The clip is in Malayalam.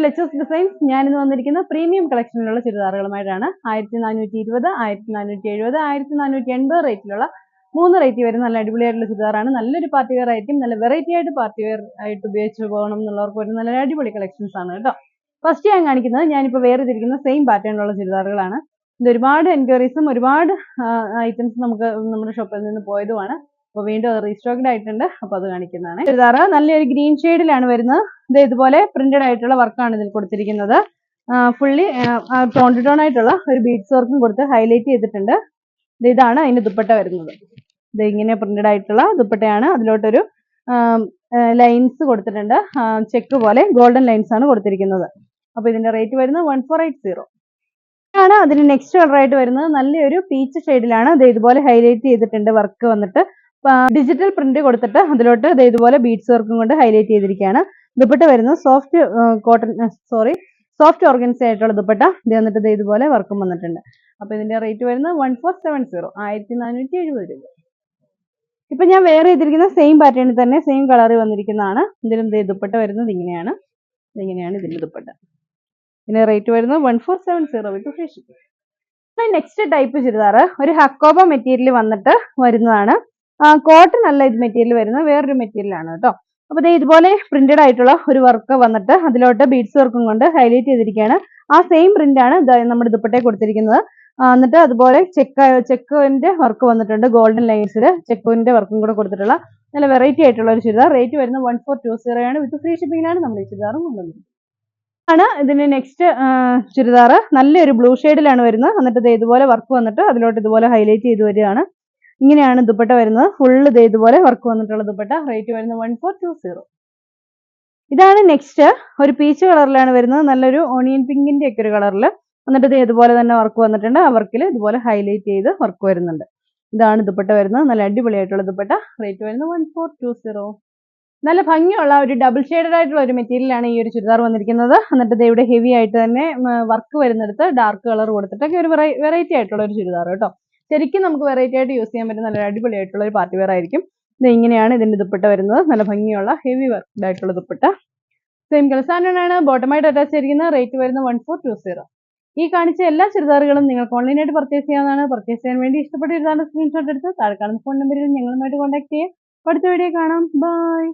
Leches designs. ഞാനിന്ന് വന്നിരിക്കുന്ന പ്രീമിയം കളക്ഷനിലുള്ള ചുരിദാറുകളുമായിട്ടാണ്. 1420, 1470, 1480 റേറ്റിലുള്ള 3 റേറ്റ് വരുന്ന നല്ല അടിപൊളിയായിട്ടുള്ള ചുരിദാറാണ്. നല്ലൊരു പാർട്ടി വെയർ ആയിരിക്കും. നല്ല വെറൈറ്റി ആയിട്ട് പാർട്ടി വെയർ ആയിട്ട് ഉപയോഗിച്ച് പോകണം എന്നുള്ളവർക്ക് ഒരു നല്ല അടിപൊളി കളക്ഷൻസ് ആണ് കേട്ടോ. ഫസ്റ്റ് ഞാൻ കാണിക്കുന്നത് ഞാനിപ്പോൾ വെയർ ചെയ്തിരിക്കുന്ന സെയിം പാറ്റേണിലുള്ള ചുരിദാറുകളാണ്. ഇത് ഒരുപാട് എൻക്വയറീസും ഒരുപാട് ഐറ്റംസ് നമുക്ക് നമ്മുടെ ഷോപ്പിൽ നിന്ന് പോയതുമാണ്. അപ്പോൾ വീണ്ടും അത് റീസ്റ്റോക്ഡ് ആയിട്ടുണ്ട്. അപ്പോൾ അത് കാണിക്കുന്നതാണ്. ചുരിദാറ് നല്ലൊരു ഗ്രീൻ ഷെയ്ഡിലാണ് വരുന്നത്. ഇത് ഇതുപോലെ പ്രിന്റഡ് ആയിട്ടുള്ള വർക്കാണ് ഇതിൽ കൊടുത്തിരിക്കുന്നത്. ഫുള്ളി ടോൺ ആയിട്ടുള്ള ഒരു ബീഡ്സ് വർക്കും കൊടുത്ത് ഹൈലൈറ്റ് ചെയ്തിട്ടുണ്ട്. ഇതാണ് അതിന്റെ ദുപ്പട്ട വരുന്നത്. ഇത് ഇങ്ങനെ പ്രിന്റഡ് ആയിട്ടുള്ള ദുപ്പട്ടയാണ്. അതിലോട്ടൊരു ലൈൻസ് കൊടുത്തിട്ടുണ്ട്. ചെക്ക് പോലെ ഗോൾഡൻ ലൈൻസ് ആണ് കൊടുത്തിരിക്കുന്നത്. അപ്പോൾ ഇതിന്റെ റേറ്റ് വരുന്നത് 1480 ആണ്. അതിന് നെക്സ്റ്റ് കളർ ആയിട്ട് വരുന്നത് നല്ലൊരു പീച്ച് ഷെയ്ഡിലാണ്. ഇത് ഇതുപോലെ ഹൈലൈറ്റ് ചെയ്തിട്ടുണ്ട്. വർക്ക് വന്നിട്ട് ഡിജിറ്റൽ പ്രിന്റ് കൊടുത്തിട്ട് അതിലോട്ട് ഇതുപോലെ ബീഡ്സ് വർക്കും കൊണ്ട് ഹൈലൈറ്റ് ചെയ്തിരിക്കുകയാണ്. ദുപ്പട്ട വരുന്നത് സോഫ്റ്റ് ഓർഗൻസ ആയിട്ടുള്ള ദുപ്പട്ട. ഇത് വന്നിട്ട് ഇതുപോലെ വർക്കും വന്നിട്ടുണ്ട്. അപ്പൊ ഇതിന്റെ റേറ്റ് വരുന്നത് 1470, 1470 രൂപ. ഇപ്പൊ ഞാൻ വേറെ ചെയ്തിരിക്കുന്ന സെയിം പാറ്റേണിൽ തന്നെ സെയിം കളറിൽ വന്നിരിക്കുന്നതാണ്. ഇതിലും ദുപ്പട്ട വരുന്നത് ഇങ്ങനെയാണ്. ഇതിന്റെ ദുപ്പട്ട. ഇതിന്റെ റേറ്റ് വരുന്നത് 1470 വിത്ത് free shipping. Next type churidar ഒരു ഹക്കോബ മെറ്റീരിയൽ വന്നിട്ട് വരുന്നതാണ്. കോട്ടൺ അല്ല ഇത് മെറ്റീരിയൽ വരുന്നത്, വേറൊരു മെറ്റീരിയൽ ആണ് കേട്ടോ. അപ്പൊ ഇതുപോലെ പ്രിന്റഡ് ആയിട്ടുള്ള ഒരു വർക്ക് വന്നിട്ട് അതിലോട്ട് ബീഡ്സ് വർക്കും കൊണ്ട് ഹൈലൈറ്റ് ചെയ്തിരിക്കുകയാണ്. ആ സെയിം പ്രിന്റ് ആണ് നമ്മുടെ ദുപ്പട്ടയെ കൊടുത്തിരിക്കുന്നത്. എന്നിട്ട് അതുപോലെ ചെക്കിന്റെ വർക്ക് വന്നിട്ടുണ്ട്. ഗോൾഡൻ ലൈൻസിൽ ചെക്കിന്റെ വർക്കും കൂടെ കൊടുത്തിട്ടുള്ള നല്ല വെറൈറ്റി ആയിട്ടുള്ള ഒരു ചുരിദാർ. റേറ്റ് വരുന്നത് 1420 ആണ്. വിത്ത് ഫ്രീ ഷിപ്പിംഗിലാണ് നമ്മൾ ഈ ചുരിദാറും കൊണ്ടുവന്നത്. ആണ് ഇതിന്റെ നെക്സ്റ്റ് ചുരിദാർ. നല്ലൊരു ബ്ലൂ ഷെയ്ഡിലാണ് വരുന്നത്. എന്നിട്ട് ഇതുപോലെ വർക്ക് വന്നിട്ട് അതിലോട്ട് ഇതുപോലെ ഹൈലൈറ്റ് ചെയ്ത് വരികയാണ്. ഇങ്ങനെയാണ് ദുപ്പട്ട വരുന്നത്. ഫുള്ള് ഇതുപോലെ വർക്ക് വന്നിട്ടുള്ള ദുപ്പട്ട. റേറ്റ് വരുന്നത് 1420. ഇതാണ് നെക്സ്റ്റ്. ഒരു പീച്ച് കളറിലാണ് വരുന്നത്. നല്ലൊരു ഓണിയൻ പിങ്കിന്റെ ഒക്കെ ഒരു കളറിൽ. എന്നിട്ട് ഇതുപോലെ തന്നെ വർക്ക് വന്നിട്ടുണ്ട്. ആ വർക്കിൽ ഇതുപോലെ ഹൈലൈറ്റ് ചെയ്ത് വർക്ക് വരുന്നുണ്ട്. ഇതാണ് ദുപ്പട്ട വരുന്നത്. നല്ല അടിപൊളിയായിട്ടുള്ള ദുപ്പട്ട. റേറ്റ് വരുന്നത് 1420. നല്ല ഭംഗിയുള്ള ഒരു ഡബിൾ ഷെയ്ഡഡ് ആയിട്ടുള്ള ഒരു മെറ്റീരിയലാണ് ഈ ഒരു ചുരിദാർ വന്നിരിക്കുന്നത്. എന്നിട്ട് ഇവിടെ ഹെവി ആയിട്ട് തന്നെ വർക്ക് വരുന്നിടത്ത് ഡാർക്ക് കളർ കൊടുത്തിട്ടൊക്കെ ഒരു വെറൈറ്റി ആയിട്ടുള്ള ഒരു ചുരിദാർ കേട്ടോ. ശരിക്കും നമുക്ക് വെറൈറ്റി ആയിട്ട് യൂസ് ചെയ്യാൻ പറ്റുന്ന നല്ല അടിപൊളിയായിട്ടുള്ള ഒരു പാർട്ടി വെയർ ആയിരിക്കും. ഇത് ഇങ്ങനെയാണ് ഇതിന്റെ ദുപ്പട്ട വരുന്നത്. നല്ല ഭംഗിയുള്ള ഹെവി വർക്ക്ഡ് ആയിട്ടുള്ള ദുപ്പട്ട. സെയിം കളർ സാധനമാണ് ബോട്ടമായിട്ട് അറ്റാച്ച് ചെയ്തിരിക്കുന്നത്. റേറ്റ് വരുന്നത് 1420. ഈ കാണിച്ച എല്ലാ ചുരിദാറുകളും നിങ്ങൾക്ക് ഓൺലൈനായിട്ട് പർച്ചേസ് ചെയ്യാവുന്നതാണ്. പർച്ചേസ് ചെയ്യാൻ വേണ്ടി ഇഷ്ടപ്പെട്ട ചുരിദാറിന്റെ സ്ക്രീൻഷോട്ട് എടുത്ത് താഴെ കാണുന്ന ഫോൺ നമ്പറിൽ ഞങ്ങളുമായിട്ട് കോൺടാക്ട് ചെയ്യാം. അടുത്ത വീഡിയോ കാണാം. ബൈ.